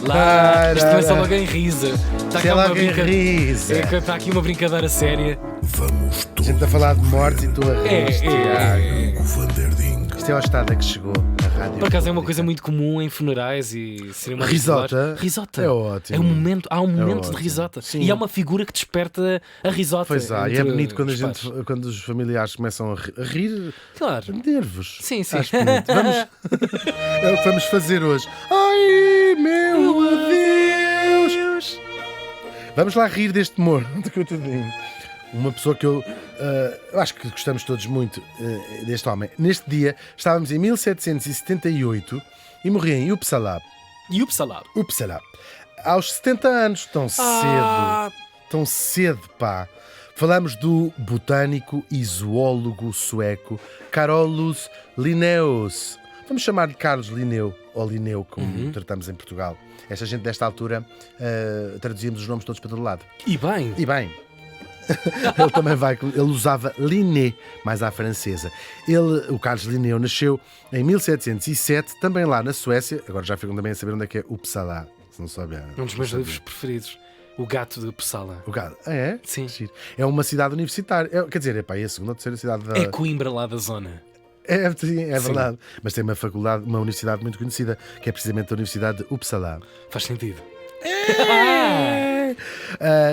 Lá, isto começa logo em risa. Isto é logo em risa. Está aqui uma brincadeira séria. Vamos A todos. gente a falar de morte e tu a rir. O Vanderding. Isto é o estado a que chegou a rádio. Por acaso é uma coisa muito comum em funerais e cerimónias. Risota. Risota. É ótimo. É um momento, há um momento de ótimo. risota. Sim. E há uma figura que desperta a risota. Pois há, e é entre bonito quando, os pares. quando os familiares começam a rir Claro. de nervos. Sim, sim. Acho bonito. Vamos... É o que vamos fazer hoje. Ai, meu Deus! Vamos lá rir deste humor. Uma pessoa que eu acho que gostamos todos muito deste homem. Neste dia, estávamos em 1778 e morria em Uppsala. E o Uppsala. Uppsala. Aos 70 anos, tão cedo. Tão cedo, pá. Falamos do botânico e zoólogo sueco Carolus Linnaeus. Vamos chamar-lhe Carlos Linneu, ou Linneu, como tratamos em Portugal. Esta gente, desta altura, traduzíamos os nomes todos para todo lado. E bem. E bem, ele também ele usava Linné, mais à francesa. O Carlos Linneu, nasceu em 1707, também lá na Suécia. Agora já ficam também a saber onde é que é Uppsala, se não souber. Um dos meus livros preferidos. O Gato de Uppsala. O Carlos, é? Sim. Giro. É uma cidade universitária. Quer dizer, é a segunda ou terceira cidade da... É Coimbra lá da zona. Sim, é verdade. Mas tem uma faculdade, uma universidade muito conhecida, que é precisamente a Universidade de Uppsala. Faz sentido.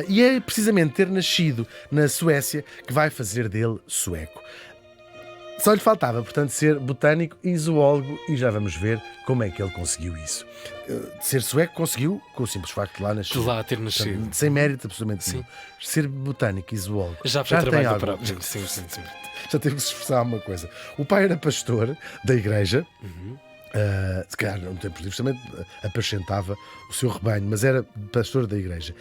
E é precisamente ter nascido na Suécia que vai fazer dele sueco. Só lhe faltava, portanto, ser botânico e zoólogo, e já vamos ver como é que ele conseguiu isso. Ser sueco conseguiu com o simples facto de lá nascer. De lá ter nascido. Portanto, sem mérito absolutamente Sim. nenhum. Ser botânico e zoólogo Já foi tem trabalho algo. próprio. Sim. Já teve que se esforçar uma coisa. O pai era pastor da igreja. Se calhar, no tempos livres, também apacentava o seu rebanho, mas era pastor da igreja.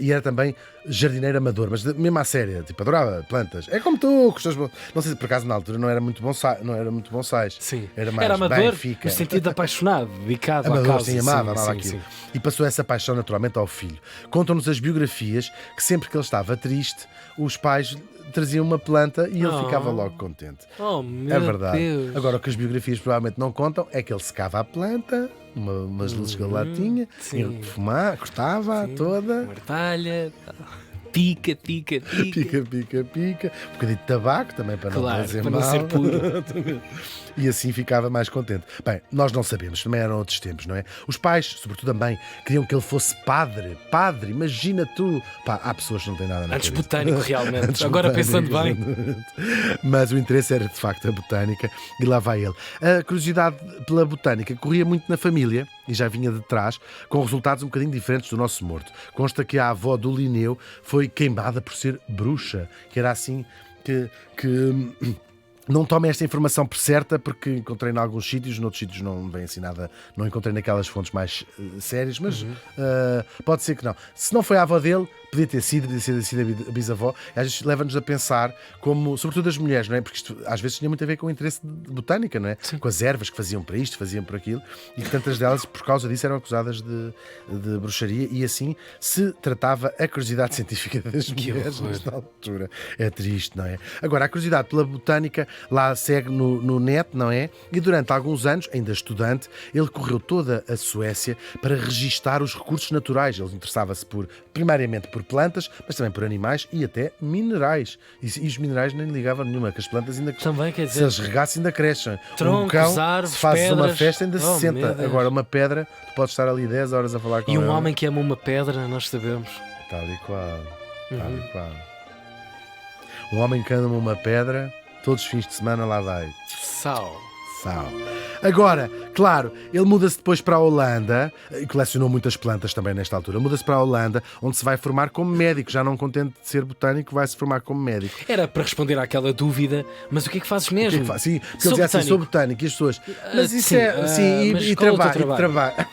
E era também jardineiro amador, mas mesmo à séria, tipo, adorava plantas. É como tu, com os teus... Não sei se por acaso na altura não era muito bonsais. Sim. Era mais amador, Benfica. no sentido de apaixonado, dedicado à Amador, causa. sim, amava sim, aquilo. sim. E passou essa paixão naturalmente ao filho. Contam-nos as biografias que sempre que ele estava triste, os pais traziam uma planta e ele ficava logo contente. Oh, meu É verdade. Deus. Agora, o que as biografias provavelmente não contam é que ele secava a planta, umas luzes que ele lá tinha, sim. ia fumar, cortava toda, Martalha, pica. pica, um bocadinho de tabaco também para não Claro, fazer para mal. não ser puro. E assim ficava mais contente. Bem, nós não sabemos, também eram outros tempos, não é? Os pais, sobretudo também, queriam que ele fosse padre. Padre, imagina tu. Pá, há pessoas que não têm nada na Antes cabeça. botânico, realmente. Antes Agora botânico, pensando bem. exatamente. Mas o interesse era de facto a botânica e lá vai ele. A curiosidade pela botânica corria muito na família e já vinha de trás, com resultados um bocadinho diferentes do nosso morto. Consta que a avó do Linneu foi queimada por ser bruxa, que era assim que não tomem esta informação por certa, porque encontrei em alguns sítios, noutros sítios não vem assim nada, não encontrei naquelas fontes mais sérias, mas pode ser que não. Se não foi a avó dele, podia ter sido a bisavó. E às vezes leva-nos a pensar como, sobretudo as mulheres, não é? Porque isto às vezes tinha muito a ver com o interesse de botânica, não é? Sim. Com as ervas que faziam para isto, faziam para aquilo, e que tantas delas, por causa disso, eram acusadas de bruxaria, e assim se tratava a curiosidade científica das mulheres horror. nesta altura. É triste, não é? Agora, a curiosidade pela botânica lá segue no net, não é? E durante alguns anos, ainda estudante, ele correu toda a Suécia para registar os recursos naturais. Ele interessava-se primariamente por plantas, mas também por animais e até minerais. E os minerais nem ligavam nenhuma, que as plantas ainda Também, quer se dizer, eles regassem ainda crescem. troncos, Um cão, árvores, se fazes uma pedras. festa, ainda se Oh, senta. meu Deus. Agora, uma pedra, tu podes estar ali 10 horas a falar com e um ele. homem que ama uma pedra, nós sabemos. Tal e qual. Tal e qual. Um homem que anda uma pedra, todos os fins de semana lá vai. Sal. Agora, claro, ele muda-se depois para a Holanda, e colecionou muitas plantas também nesta altura, muda-se para a Holanda, onde se vai formar como médico, já não contente de ser botânico, vai-se formar como médico. Era para responder àquela dúvida, mas o que é que fazes O que mesmo? é que faz? Sim, porque Sou ele dizia assim, botânico. sou botânico, e as pessoas, mas isso sim, é, sim, mas e qual é o teu trabalho, trabalho?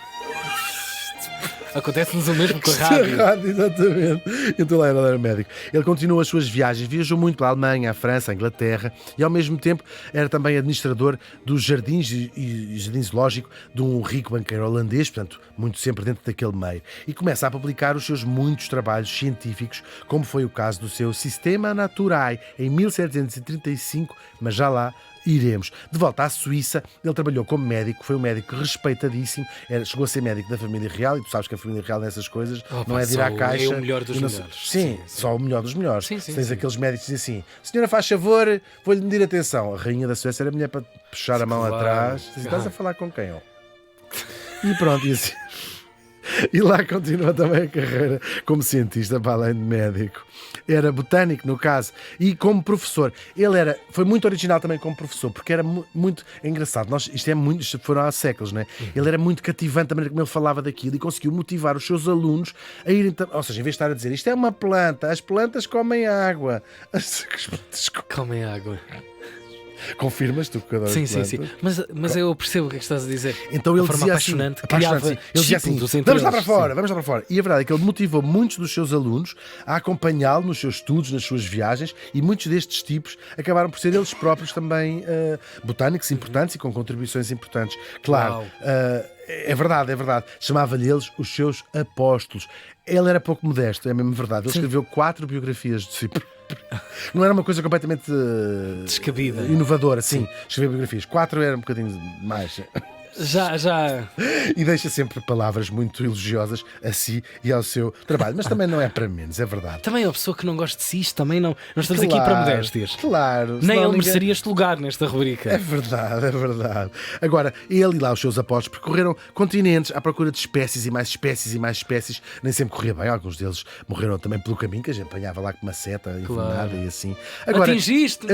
Acontece-nos o mesmo com a Isto rádio. é rádio, exatamente. Então lá ele era médico. Ele continuou as suas viagens, viajou muito pela Alemanha, a França, a Inglaterra e ao mesmo tempo era também administrador dos jardins e jardim zoológico de um rico banqueiro holandês, portanto, muito sempre dentro daquele meio. E começa a publicar os seus muitos trabalhos científicos, como foi o caso do seu Systema Naturae, em 1735, mas já lá iremos. De volta à Suíça, ele trabalhou como médico, foi um médico respeitadíssimo, chegou a ser médico da família real, e tu sabes que a família real nessas coisas não é de ir à caixa. É o melhor dos melhores. Sim, só o melhor dos melhores. Sim, sim, Tens sim. aqueles médicos que dizem assim: senhora, faz favor, vou-lhe medir a tensão. A rainha da Suécia era mulher para puxar a mão Claro. atrás. Estás a falar com quem? Ó? E pronto, e assim. E lá continua também a carreira como cientista, para além de médico. Era botânico, no caso, e como professor. Foi muito original também como professor, porque era muito engraçado. Isto foram há séculos, não é? Ele era muito cativante a maneira como ele falava daquilo e conseguiu motivar os seus alunos a irem... Ou seja, em vez de estar a dizer isto é uma planta, as plantas comem água. As plantas Comem água. Confirmas tu que adoro Sim, plantas? mas eu percebo o que é que estás a dizer. Então De ele forma dizia apaixonante, assim, criava sim. Ele dizia assim: discípulos entre vamos lá para eles, fora, sim. vamos lá para fora. E a verdade é que ele motivou muitos dos seus alunos a acompanhá-lo nos seus estudos, nas suas viagens, e muitos destes tipos acabaram por ser eles próprios também botânicos importantes e com contribuições importantes. Claro, Uau. é verdade. Chamava-lhe eles os seus apóstolos. Ele era pouco modesto, é mesmo verdade. Ele escreveu 4 biografias de si próprio. Não era uma coisa completamente Descabida. inovadora, sim. Escrever biografias. 4 era um bocadinho mais. Já. E deixa sempre palavras muito elogiosas a si e ao seu trabalho. Mas também não é para menos, é verdade. Também a pessoa que não gosta de si, isto também não estamos aqui para modéstias. Claro. Nem senão ele ninguém- mereceria este lugar nesta rubrica. É verdade. Agora, ele e lá os seus apóstolos percorreram continentes à procura de espécies e mais espécies e mais espécies. Nem sempre corria bem. Alguns deles morreram também pelo caminho, que a gente apanhava lá com uma seta envenenada e assim. Agora, Atingiste!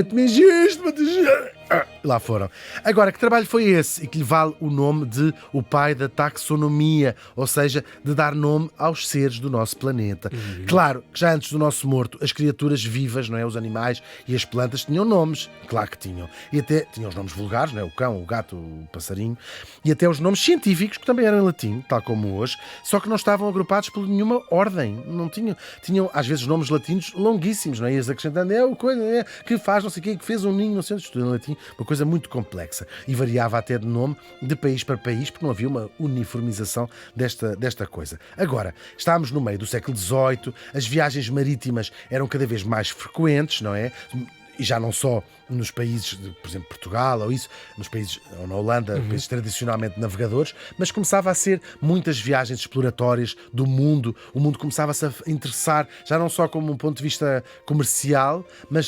Lá foram. Agora, que trabalho foi esse e que lhe vale o nome de o pai da taxonomia, ou seja, de dar nome aos seres do nosso planeta. Claro que já antes do nosso morto, as criaturas vivas, não é? Os animais e as plantas tinham nomes, claro que tinham. E até tinham os nomes vulgares, não é? O cão, o gato, o passarinho, e até os nomes científicos, que também eram em latim, tal como hoje, só que não estavam agrupados por nenhuma ordem. Não tinham, às vezes nomes latinos longuíssimos, não é? Ias acrescentando, o coisa que faz não sei o quê, que fez um ninho, não sei, tudo em latim, uma coisa muito complexa. E variava até de nome de país para país, porque não havia uma uniformização desta coisa. Agora, estávamos no meio do século XVIII, as viagens marítimas eram cada vez mais frequentes, não é? E já não só nos países, por exemplo, Portugal ou isso, nos países, ou na Holanda, países tradicionalmente navegadores, mas começava a ser muitas viagens exploratórias do mundo. O mundo começava-se a interessar, já não só como um ponto de vista comercial,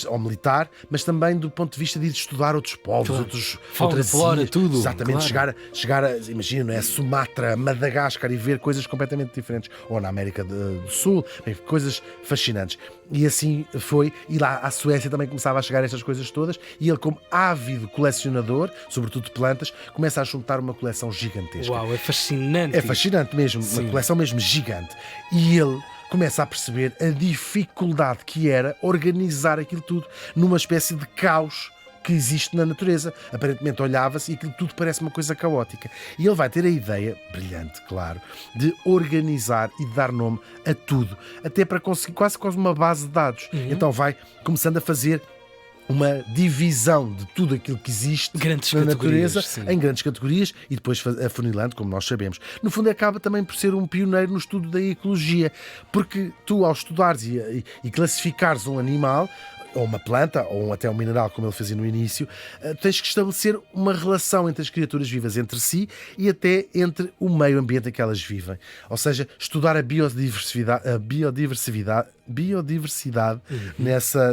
ou militar, mas também do ponto de vista de ir estudar outros povos, Claro. Fauna, outras flora, ilhas. tudo. Exatamente, Claro. chegar a, imagina, não é? Sumatra, Madagascar e ver coisas completamente diferentes. Ou na América do Sul, bem, coisas fascinantes. E assim foi, e lá à Suécia também começava a chegar estas coisas todas, e ele, como ávido colecionador, sobretudo de plantas, começa a juntar uma coleção gigantesca. Uau, é fascinante. É fascinante mesmo, Sim. uma coleção mesmo gigante. E ele começa a perceber a dificuldade que era organizar aquilo tudo numa espécie de caos que existe na natureza. Aparentemente olhava-se e aquilo tudo parece uma coisa caótica. E ele vai ter a ideia, brilhante, claro, de organizar e de dar nome a tudo, até para conseguir quase uma base de dados. Então vai começando a fazer uma divisão de tudo aquilo que existe Grandes na categorias, natureza sim. em grandes categorias e depois afunilando, como nós sabemos. No fundo, acaba também por ser um pioneiro no estudo da ecologia, porque tu, ao estudares e classificares um animal, ou uma planta, ou até um mineral, como ele fazia no início, tens que estabelecer uma relação entre as criaturas vivas entre si e até entre o meio ambiente em que elas vivem. Ou seja, estudar a biodiversidade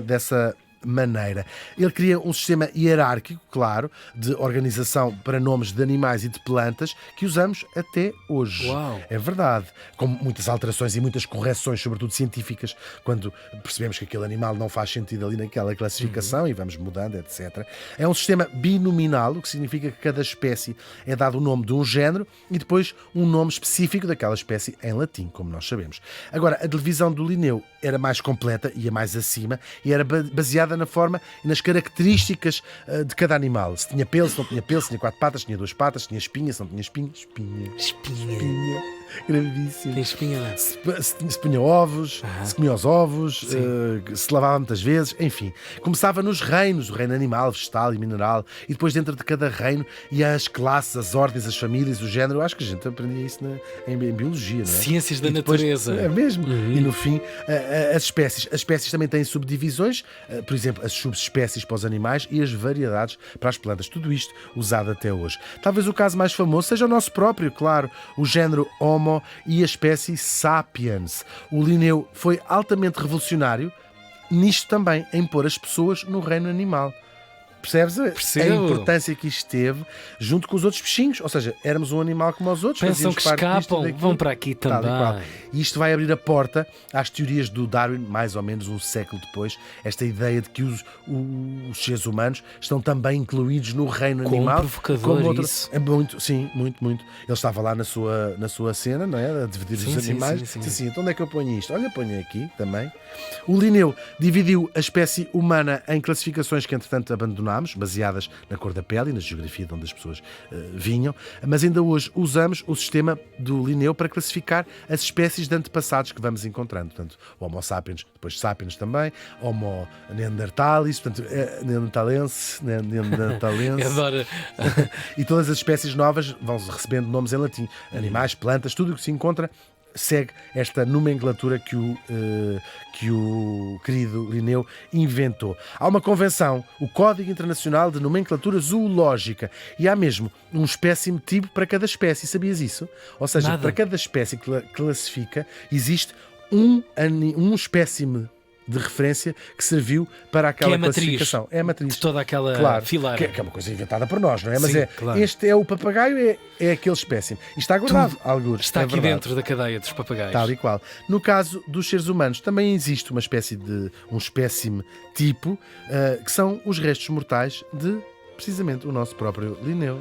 dessa maneira. Ele cria um sistema hierárquico, claro, de organização para nomes de animais e de plantas que usamos até hoje. Uau. É verdade. Com muitas alterações e muitas correções, sobretudo científicas, quando percebemos que aquele animal não faz sentido ali naquela classificação e vamos mudando, etc. É um sistema binominal, o que significa que cada espécie é dado o nome de um género e depois um nome específico daquela espécie em latim, como nós sabemos. Agora, a divisão do Linneu era mais completa, ia mais acima e era baseada na forma e nas características de cada animal. Se tinha pelo, se não tinha pelo, se tinha 4 patas, se tinha 2 patas, se tinha espinha, se não tinha espinha. Espinha. Gravíssimo. Tem espinha lá. Se punha ovos, se comia os ovos, se lavava muitas vezes, enfim. Começava nos reinos, o reino animal, vegetal e mineral, e depois dentro de cada reino ia as classes, as ordens, as famílias, o género. Acho que a gente aprendia isso em biologia, não é? Ciências da E depois, natureza. É mesmo. E no fim, as espécies também têm subdivisões. Por exemplo, exemplo, as subespécies para os animais e as variedades para as plantas. Tudo isto usado até hoje. Talvez o caso mais famoso seja o nosso próprio, claro, o género Homo e a espécie Sapiens. O Linneu foi altamente revolucionário nisto também, em pôr as pessoas no reino animal. Percebes a importância que isto teve junto com os outros bichinhos? Ou seja, éramos um animal como os outros. Pensam que escapam, vão para aqui também. E isto vai abrir a porta às teorias do Darwin, mais ou menos um século depois, esta ideia de que os seres humanos estão também incluídos no reino animal. Provocador isso. É muito, sim, muito. Ele estava lá na sua cena, não é? A dividir os animais. Sim. Então onde é que eu ponho isto? Olha, ponho aqui também. O Linneu dividiu a espécie humana em classificações que, entretanto, abandonámos, baseadas na cor da pele e na geografia de onde as pessoas vinham, mas ainda hoje usamos o sistema do Linneu para classificar as espécies de antepassados que vamos encontrando. Portanto, o Homo sapiens, depois sapiens também, Homo neanderthalis, portanto, neanderthalense. Adoro. E todas as espécies novas vão recebendo nomes em latim. Animais, plantas, tudo o que se encontra segue esta nomenclatura que o querido Linneu inventou. Há uma convenção, o Código Internacional de Nomenclatura Zoológica, e há mesmo um espécime tipo para cada espécie. Sabias isso? Ou seja, para cada espécie que classifica, existe um espécime de referência que serviu para aquela classificação. É a matriz de toda aquela fileira. Que é uma coisa inventada por nós, não é? Sim, mas claro. Este é o papagaio, é aquele espécime. E está guardado, alguns. Está aqui dentro da cadeia dos papagaios. Tal e qual. No caso dos seres humanos, também existe uma espécie de um espécime tipo, que são os restos mortais de precisamente o nosso próprio Linneu.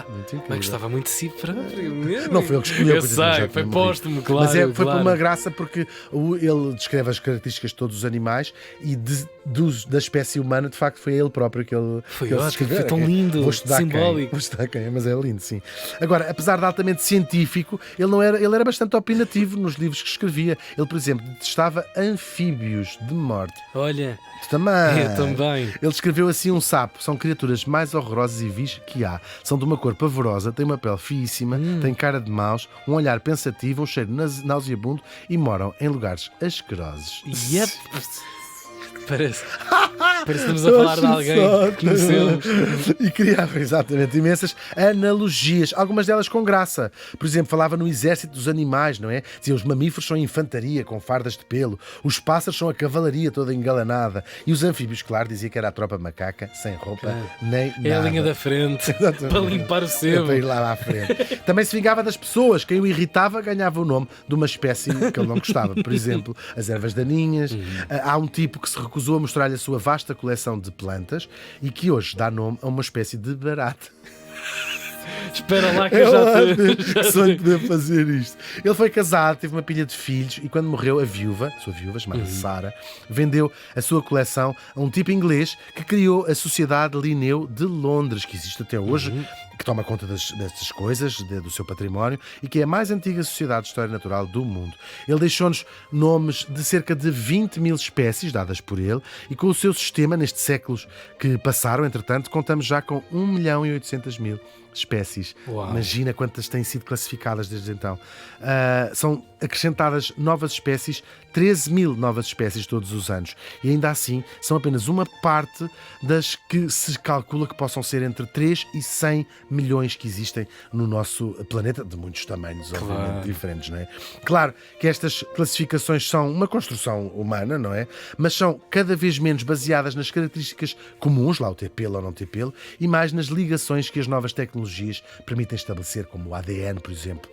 Muito incrível. Mas gostava muito de si próprio mesmo. Não foi ele que escolheu. Eu sei, foi póstumo, claro. Mas foi por uma graça, porque ele descreve as características de todos os animais e da espécie humana, de facto, foi ele próprio que ele descreveu. Foi tão lindo, simbólico. Vou estudar quem, mas é lindo, sim. Agora, apesar de altamente científico, ele era bastante opinativo nos livros que escrevia. Ele, por exemplo, detestava anfíbios de morte. Olha, tu também. Eu também. Ele escreveu assim um sapo. São criaturas mais horrorosas e vis que há. São de uma cor pavorosa, têm uma pele fiíssima, têm cara de maus, um olhar pensativo, um cheiro nauseabundo e moram em lugares asquerosos. Yep. Parece que estamos a falar de alguém que conhecemos. E criava exatamente imensas analogias, algumas delas com graça. Por exemplo, falava no exército dos animais, não é? Dizia, os mamíferos são a infantaria com fardas de pelo, os pássaros são a cavalaria toda engalanada e os anfíbios, claro, dizia que era a tropa macaca, sem roupa, nem nada. É a linha da frente, para limpar o sebo. Para ir lá à frente. Também se vingava das pessoas. Quem o irritava ganhava o nome de uma espécie que ele não gostava. Por exemplo, as ervas daninhas. Há um tipo que se recusou a mostrar-lhe a sua vasta coleção de plantas e que hoje dá nome a uma espécie de barata. Espera lá que eu já te... sonho poder fazer isto. Ele foi casado, teve uma pilha de filhos e quando morreu a sua viúva, chamada Sarah, vendeu a sua coleção a um tipo inglês que criou a Sociedade Linneu de Londres, que existe até hoje, que toma conta destas coisas, do seu património, e que é a mais antiga sociedade de história natural do mundo. Ele deixou-nos nomes de cerca de 20 mil espécies dadas por ele, e com o seu sistema, nestes séculos que passaram, entretanto, contamos já com 1.800.000 espécies. Uau. Imagina quantas têm sido classificadas desde então. São acrescentadas novas espécies, 13.000 novas espécies todos os anos. E ainda assim, são apenas uma parte das que se calcula que possam ser entre 3 e 100 milhões que existem no nosso planeta, de muitos tamanhos, obviamente, diferentes, não é? Claro que estas classificações são uma construção humana, não é? Mas são cada vez menos baseadas nas características comuns, lá o ter pelo ou não ter pelo, e mais nas ligações que as novas tecnologias permitem estabelecer, como o ADN, por exemplo.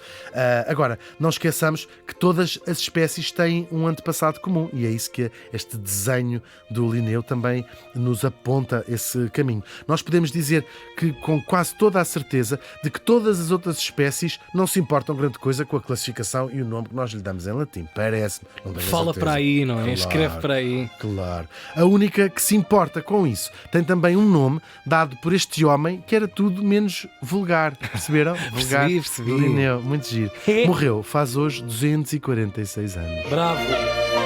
Agora, não esqueçamos que todas as espécies têm um antepassado comum e é isso que este desenho do Linneu também nos aponta esse caminho. Nós podemos dizer que com quase toda a certeza de que todas as outras espécies não se importam grande coisa com a classificação e o nome que nós lhe damos em latim. Parece-me. Fala para aí, não é? Claro, escreve para aí. Claro. A única que se importa com isso tem também um nome dado por este homem que era tudo menos vulgar. Perceberam? Vulgar. Percebi. Linneu, muito giro. Morreu faz hoje 246 anos. Bravo!